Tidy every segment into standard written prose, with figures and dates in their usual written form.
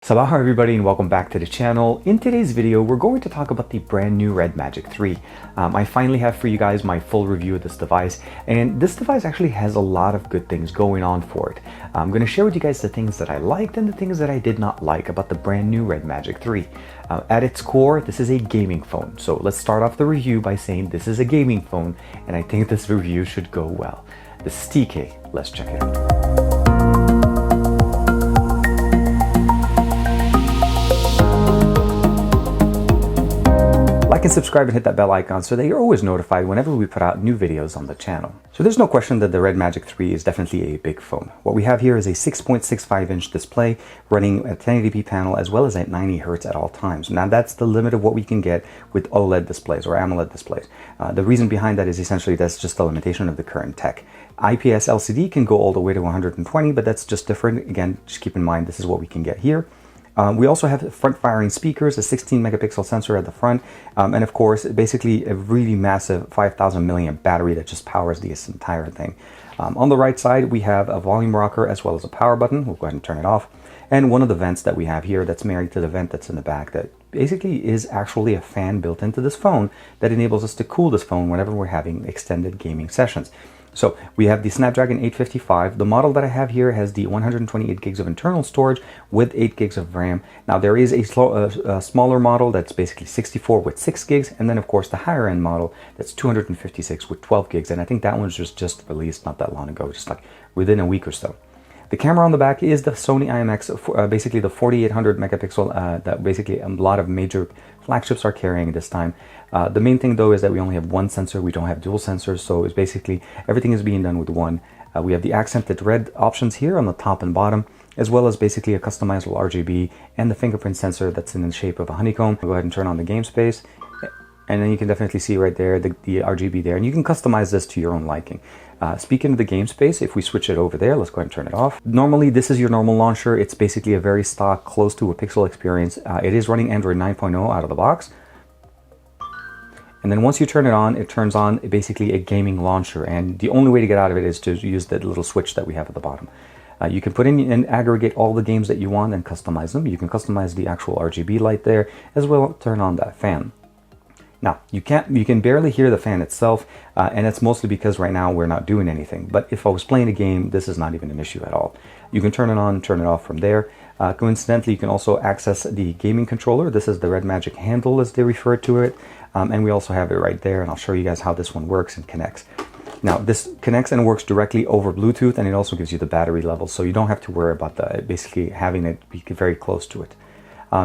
Sabah everybody and welcome back to the channel. In today's video, we're going to talk about the brand new Red Magic 3. I finally have for you guys my full review of this device, and this device actually has a lot of good things going on for it. I'm going to share with you guys the things that I liked and the things that I did not like about the brand new Red Magic 3. At its core, this is a gaming phone. So let's start off the review by saying this is a gaming phone, and I think this review should go well. This is TK. Let's check it out. Like and subscribe and hit that bell icon so that you're always notified whenever we put out new videos on the channel. So there's no question that the Red Magic 3 is definitely a big phone. What we have here is a 6.65-inch display running a 1080p panel as well as at 90 Hz at all times. Now that's the limit of what we can get with OLED displays or AMOLED displays. The reason behind that is essentially that's just the limitation of the current tech. IPS LCD can go all the way to 120, but that's just different. Again, just keep in mind this is what we can get here. We also have front-firing speakers, a 16-megapixel sensor at the front, and of course, basically a really massive 5,000 milliamp battery that just powers this entire thing. On the right side, we have a volume rocker as well as a power button. We'll go ahead and turn it off. And one of the vents that we have here that's married to the vent that's in the back that basically is actually a fan built into this phone that enables us to cool this phone whenever we're having extended gaming sessions. So we have the Snapdragon 855. The model that I have here has the 128 gigs of internal storage with 8 gigs of RAM. Now there is a smaller model that's basically 64 with 6 gigs, and then of course the higher end model that's 256 with 12 gigs, and I think that one was just released not that long ago, just like within a week or so. The camera on the back is the Sony IMX, basically the 4800 megapixel that basically a lot of major flagships are carrying this time. The main thing though is that we only have one sensor, we don't have dual sensors, so it's basically everything is being done with one. We have the accented red options here on the top and bottom, as well as basically a customizable RGB and the fingerprint sensor that's in the shape of a honeycomb. I'll go ahead and turn on the game space. And then you can definitely see right there the RGB there, and you can customize this to your own liking. Speaking of the game space, if we switch it over there, let's go ahead and turn it off. Normally, this is your normal launcher. It's basically a very stock, close to a Pixel experience. It is running Android 9.0 out of the box. And then once you turn it on, it turns on basically a gaming launcher. And the only way to get out of it is to use that little switch that we have at the bottom. You can put in and aggregate all the games that you want and customize them. You can customize the actual RGB light there, as well turn on that fan. Now, you can barely hear the fan itself, and it's mostly because right now we're not doing anything. But if I was playing a game, this is not even an issue at all. You can turn it on, turn it off from there. Coincidentally, you can also access the gaming controller. This is the Red Magic handle, as they refer to it. And we also have it right there, and I'll show you guys how this one works and connects. Now, this connects and works directly over Bluetooth, and it also gives you the battery level, so you don't have to worry about basically having it be very close to it.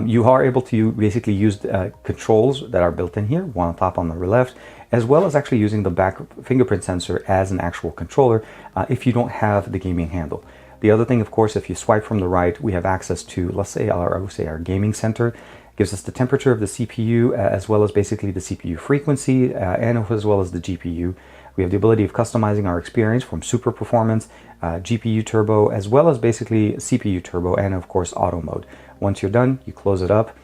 You are able to basically use controls that are built in here, one on top on the left, as well as actually using the back fingerprint sensor as an actual controller if you don't have the gaming handle. The other thing, of course, if you swipe from the right, we have access to, let's say, our gaming center. It gives us the temperature of the CPU as well as basically the CPU frequency and as well as the GPU. We have the ability of customizing our experience from super performance, GPU turbo, as well as basically CPU turbo, and of course auto mode. Once you're done, you close it up.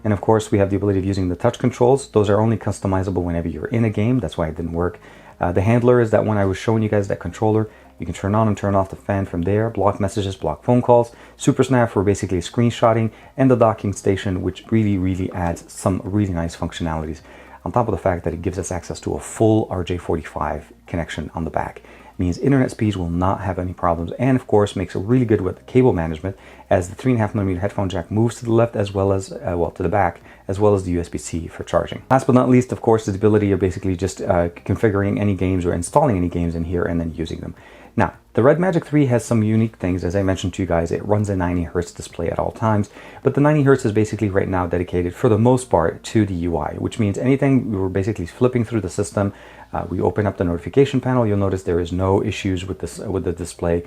And of course, we have the ability of using the touch controls. Those are only customizable whenever you're in a game. That's why it didn't work. The handler is that one I was showing you guys, that controller. You can turn on and turn off the fan from there, block messages, block phone calls, Super Snap for basically screenshotting, and the docking station, which really adds some really nice functionalities. On top of the fact that it gives us access to a full RJ45 connection on the back. It means internet speeds will not have any problems, and of course makes it really good with the cable management, as the 3.5mm headphone jack moves to the left as well as, to the back, as well as the USB-C for charging. Last but not least, of course, is the ability of basically just configuring any games or installing any games in here and then using them. Now, the Red Magic 3 has some unique things. As I mentioned to you guys, it runs a 90 Hz display at all times, but the 90 Hz is basically right now dedicated for the most part to the UI, which means anything we were basically flipping through the system, we open up the notification panel, you'll notice there is no issues with the display.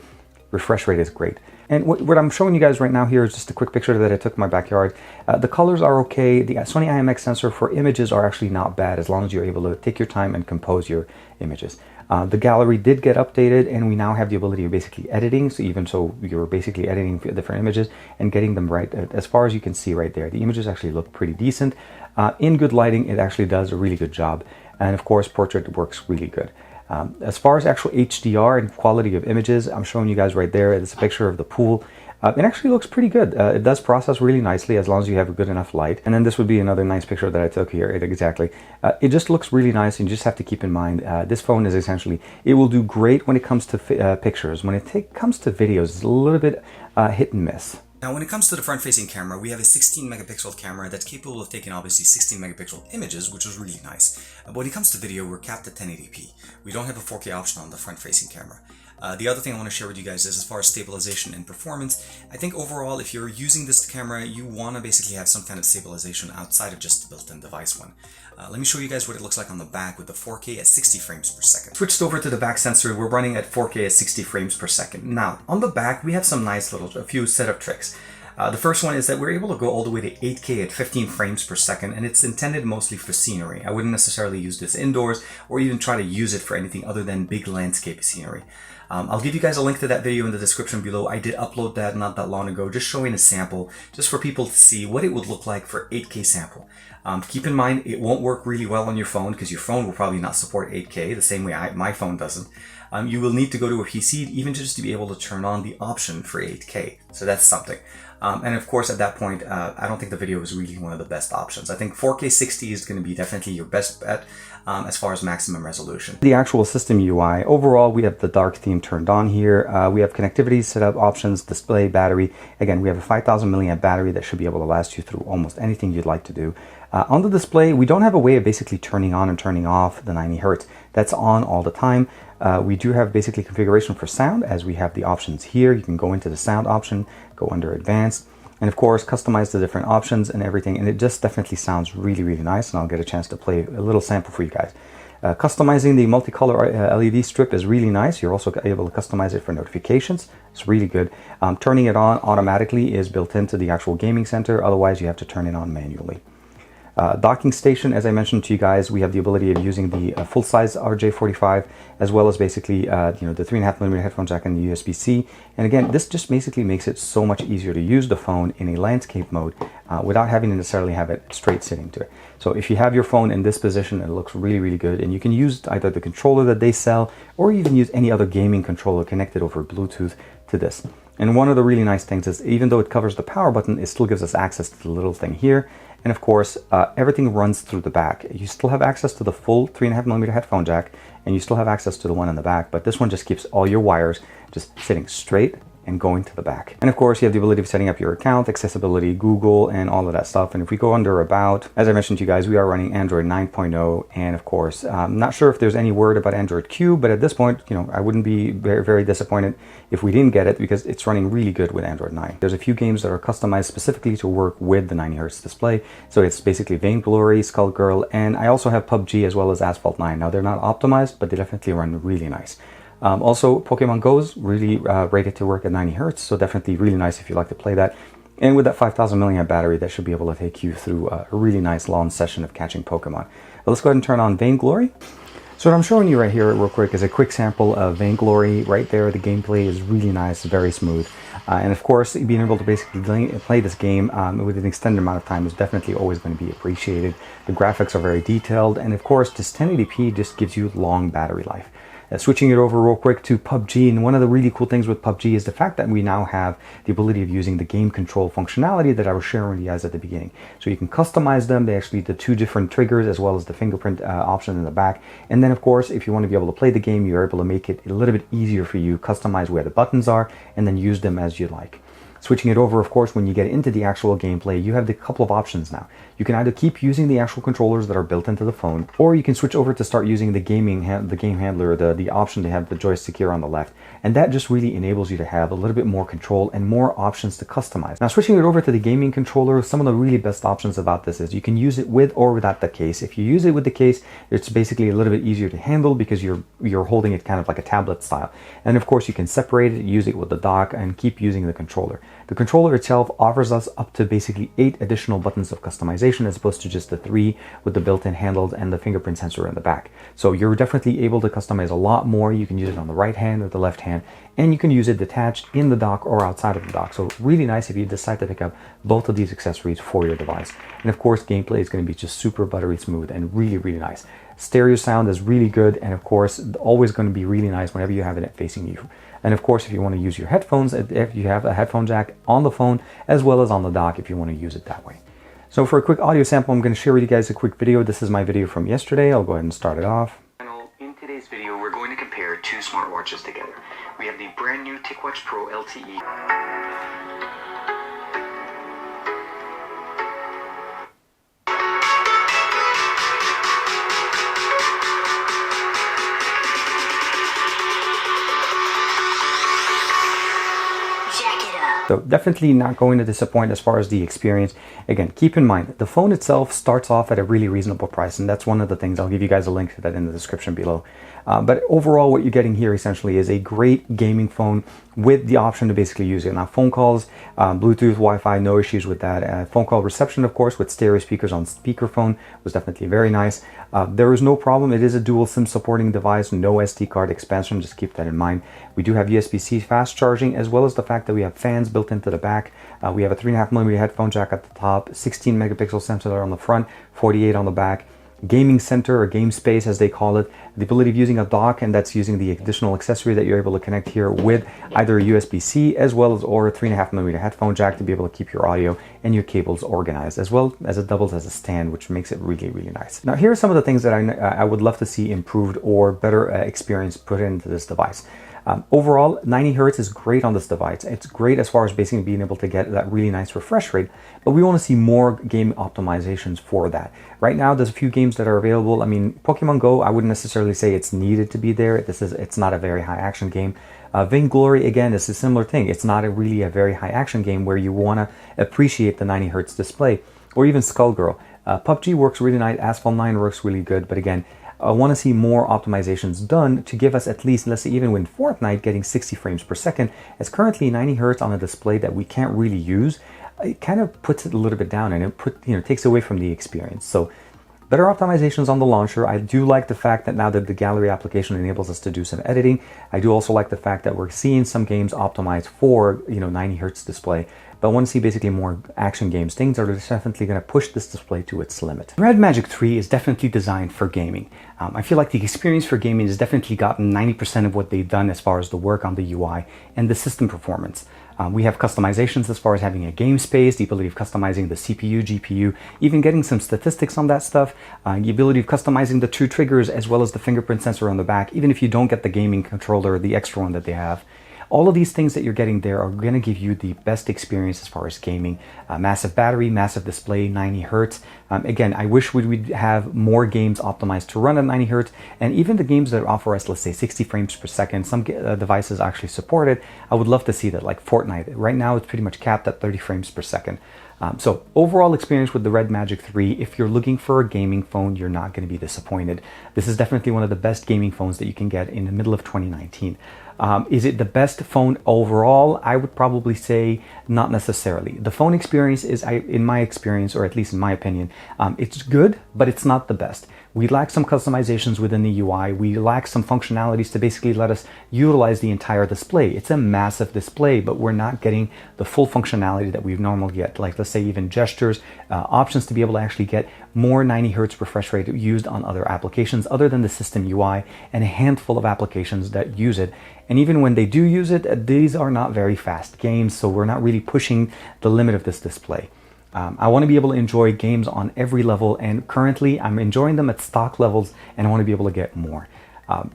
Refresh rate is great. And what I'm showing you guys right now here is just a quick picture that I took in my backyard. The colors are okay. The Sony IMX sensor for images are actually not bad as long as you're able to take your time and compose your images. The gallery did get updated, and we now have the ability of basically editing. So even so, you're basically editing different images and getting them right. As far as you can see right there, the images actually look pretty decent. In good lighting, it actually does a really good job. And of course, portrait works really good. As far as actual HDR and quality of images, I'm showing you guys right there. It's a picture of the pool. It actually looks pretty good. It does process really nicely as long as you have a good enough light. And then this would be another nice picture that I took here. Exactly. It just looks really nice, and you just have to keep in mind this phone is essentially, it will do great when it comes to pictures. When it comes to videos, it's a little bit hit and miss. Now, when it comes to the front-facing camera, we have a 16 megapixel camera that's capable of taking obviously 16 megapixel images, which is really nice. But when it comes to video, we're capped at 1080p. We don't have a 4K option on the front-facing camera. The other thing I want to share with you guys is as far as stabilization and performance, I think overall, if you're using this camera, you want to basically have some kind of stabilization outside of just the built-in device one. Let me show you guys what it looks like on the back with the 4K at 60 frames per second. Switched over to the back sensor, we're running at 4K at 60 frames per second. Now, on the back, we have some nice a few set of tricks. The first one is that we're able to go all the way to 8K at 15 frames per second, and it's intended mostly for scenery. I wouldn't necessarily use this indoors or even try to use it for anything other than big landscape scenery. I'll give you guys a link to that video in the description below. I did upload that not that long ago, just showing a sample, just for people to see what it would look like for 8K sample. Keep in mind, it won't work really well on your phone because your phone will probably not support 8K the same way my phone doesn't. You will need to go to a PC even just to be able to turn on the option for 8K. So that's something. And of course, at that point, I don't think the video is really one of the best options. I think 4K 60 is going to be definitely your best bet as far as maximum resolution. The actual system UI, overall, we have the dark theme turned on here. We have connectivity setup options, display, battery. Again, we have a 5,000 milliamp battery that should be able to last you through almost anything you'd like to do. On the display, we don't have a way of basically turning on and turning off the 90 hertz. That's on all the time. We do have basically configuration for sound, as we have the options here. You can go into the sound option, go under advanced, and of course customize the different options and everything, and it just definitely sounds really, really nice, and I'll get a chance to play a little sample for you guys. Customizing the multicolor LED strip is really nice. You're also able to customize it for notifications. It's really good. Turning it on automatically is built into the actual gaming center, otherwise you have to turn it on manually. Docking station, as I mentioned to you guys, we have the ability of using the full-size RJ45, as well as basically the 3.5mm headphone jack and the USB-C. And again, this just basically makes it so much easier to use the phone in a landscape mode without having to necessarily have it straight sitting to it. So if you have your phone in this position, it looks really, really good, and you can use either the controller that they sell, or even use any other gaming controller connected over Bluetooth to this. And one of the really nice things is, even though it covers the power button, it still gives us access to the little thing here. And of course, everything runs through the back. You still have access to the full 3.5mm headphone jack, and you still have access to the one in the back, but this one just keeps all your wires just sitting straight and going to the back. And of course, you have the ability of setting up your account, accessibility, Google, and all of that stuff. And if we go under About, as I mentioned to you guys, we are running Android 9.0. And of course, I'm not sure if there's any word about Android Q, but at this point, I wouldn't be very, very disappointed if we didn't get it, because it's running really good with Android 9. There's a few games that are customized specifically to work with the 90 hertz display. So it's basically Vainglory, Skullgirl, and I also have PUBG as well as Asphalt 9. Now, they're not optimized, but they definitely run really nice. Also, Pokemon Go's really rated to work at 90 hertz, so definitely really nice if you like to play that. And with that 5,000 milliamp battery, that should be able to take you through a really nice long session of catching Pokemon. But let's go ahead and turn on Vainglory. So what I'm showing you right here real quick is a quick sample of Vainglory. Right there, the gameplay is really nice, very smooth. And of course, being able to basically play this game with an extended amount of time is definitely always going to be appreciated. The graphics are very detailed, and of course, just 1080p just gives you long battery life. Switching it over real quick to PUBG, and one of the really cool things with PUBG is the fact that we now have the ability of using the game control functionality that I was sharing with you guys at the beginning. So you can customize them. They actually the two different triggers, as well as the fingerprint option in the back. And then of course, if you want to be able to play the game, you're able to make it a little bit easier for you, customize where the buttons are, and then use them as you like. Switching it over, of course, when you get into the actual gameplay, you have the couple of options now. You can either keep using the actual controllers that are built into the phone, or you can switch over to start using the game handler, the option to have the joystick here on the left. And that just really enables you to have a little bit more control and more options to customize. Now, switching it over to the gaming controller, some of the really best options about this is you can use it with or without the case. If you use it with the case, it's basically a little bit easier to handle because you're holding it kind of like a tablet style. And of course, you can separate it, use it with the dock, and keep using the controller. The controller itself offers us up to basically 8 additional buttons of customization as opposed to just the 3 with the built-in handles and the fingerprint sensor in the back. So you're definitely able to customize a lot more. You can use it on the right hand or the left hand, and you can use it detached in the dock or outside of the dock. So really nice if you decide to pick up both of these accessories for your device. And of course, gameplay is going to be just super buttery smooth and really, really nice. Stereo sound is really good, and of course, always going to be really nice whenever you have it facing you. And of course, if you want to use your headphones, if you have a headphone jack on the phone as well as on the dock if you want to use it that way. So for a quick audio sample, I'm going to share with you guys a quick video. This is my video from yesterday. I'll go ahead and start it off. In today's video, we're going to compare 2 smartwatches together. We have the brand new TicWatch Pro LTE. So definitely not going to disappoint as far as the experience. Again, keep in mind, the phone itself starts off at a really reasonable price, and that's one of the things. I'll give you guys a link to that in the description below. But overall, what you're getting here essentially is a great gaming phone with the option to basically use it. Now, phone calls, Bluetooth, Wi-Fi, no issues with that. Phone call reception, of course, with stereo speakers on speakerphone was definitely very nice. There is no problem. It is a dual SIM supporting device, no SD card expansion. Just keep that in mind. We do have USB-C fast charging, as well as the fact that we have fans built into the back. We have a 3.5mm headphone jack at the top, 16 megapixel sensor on the front, 48 on the back. Gaming center or game space as they call it, the ability of using a dock, and that's using the additional accessory that you're able to connect here with either a USB-C as well as or a 3.5mm headphone jack to be able to keep your audio and your cables organized, as well as it doubles as a stand, which makes it really, really nice. Now here are some of the things that I would love to see improved or better experience put into this device. Overall, 90 Hz is great on this device. It's great as far as basically being able to get that really nice refresh rate, but we want to see more game optimizations for that. Right now, there's a few games that are available. I mean, Pokemon Go, I wouldn't necessarily say it's needed to be there. It's not a very high action game. Vainglory, again, is a similar thing. It's not really a very high action game where you want to appreciate the 90 Hz display, or even Skullgirl. PUBG works really nice. Asphalt 9 works really good, but again, I want to see more optimizations done to give us at least, let's say even with Fortnite getting 60 frames per second, it's currently 90 Hz on a display that we can't really use. It kind of puts it a little bit down, and it takes away from the experience. So better optimizations on the launcher. I do like the fact that now that the gallery application enables us to do some editing. I do also like the fact that we're seeing some games optimized for 90 Hz display. But I want to see basically more action games, things that are definitely going to push this display to its limit. Red Magic 3 is definitely designed for gaming. I feel like the experience for gaming has definitely gotten 90% of what they've done as far as the work on the UI and the system performance. We have customizations as far as having a game space, the ability of customizing the CPU, GPU, even getting some statistics on that stuff, the ability of customizing the 2 triggers as well as the fingerprint sensor on the back, even if you don't get the gaming controller, the extra one that they have. All of these things that you're getting there are going to give you the best experience as far as gaming. Massive battery, massive display, 90 Hz. Again, I wish we would have more games optimized to run at 90 Hz, and even the games that offer us, let's say, 60 frames per second, some devices actually support it. I would love to see that, like Fortnite. Right now, it's pretty much capped at 30 frames per second. So overall experience with the Red Magic 3, if you're looking for a gaming phone, you're not going to be disappointed. This is definitely one of the best gaming phones that you can get in the middle of 2019. Is it the best phone overall? I would probably say not necessarily. The phone experience is, in my experience, or at least in my opinion, it's good, but it's not the best. We lack some customizations within the UI. We lack some functionalities to basically let us utilize the entire display. It's a massive display, but we're not getting the full functionality that we normally get. Like, let's say, even gestures, options to be able to actually get more 90 Hz refresh rate used on other applications other than the system UI, and a handful of applications that use it. And even when they do use it, these are not very fast games, so we're not really pushing the limit of this display. I want to be able to enjoy games on every level, and currently I'm enjoying them at stock levels, and I want to be able to get more.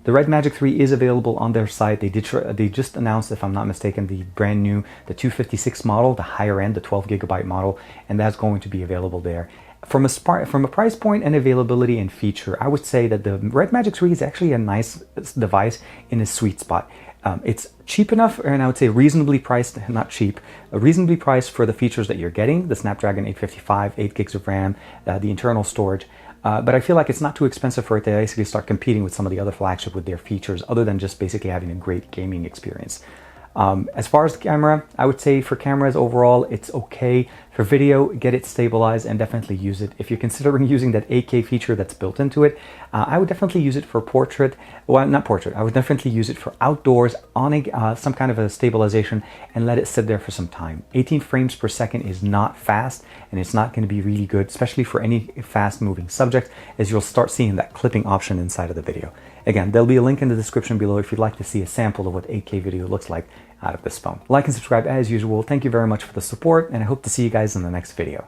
The Red Magic 3 is available on their site. They just announced, if I'm not mistaken, the brand new, the 256 model, the higher end, the 12 gigabyte model, and that's going to be available there. From a price point and availability and feature, I would say that the Red Magic 3 is actually a nice device in a sweet spot. It's cheap enough, and I would say reasonably priced, not cheap, reasonably priced for the features that you're getting, the Snapdragon 855, 8 gigs of RAM, the internal storage. But I feel like it's not too expensive for it to basically start competing with some of the other flagship with their features, other than just basically having a great gaming experience. As far as the camera, I would say for cameras overall, it's okay. For video, get it stabilized and definitely use it. If you're considering using that 8K feature that's built into it, I would definitely use it for portrait. Well, not portrait. I would definitely use it for outdoors on some kind of a stabilization and let it sit there for some time. 18 frames per second is not fast, and it's not going to be really good, especially for any fast-moving subject, as you'll start seeing that clipping option inside of the video. Again, there'll be a link in the description below if you'd like to see a sample of what 8K video looks like out of this phone. Like and subscribe as usual. Thank you very much for the support, and I hope to see you guys in the next video.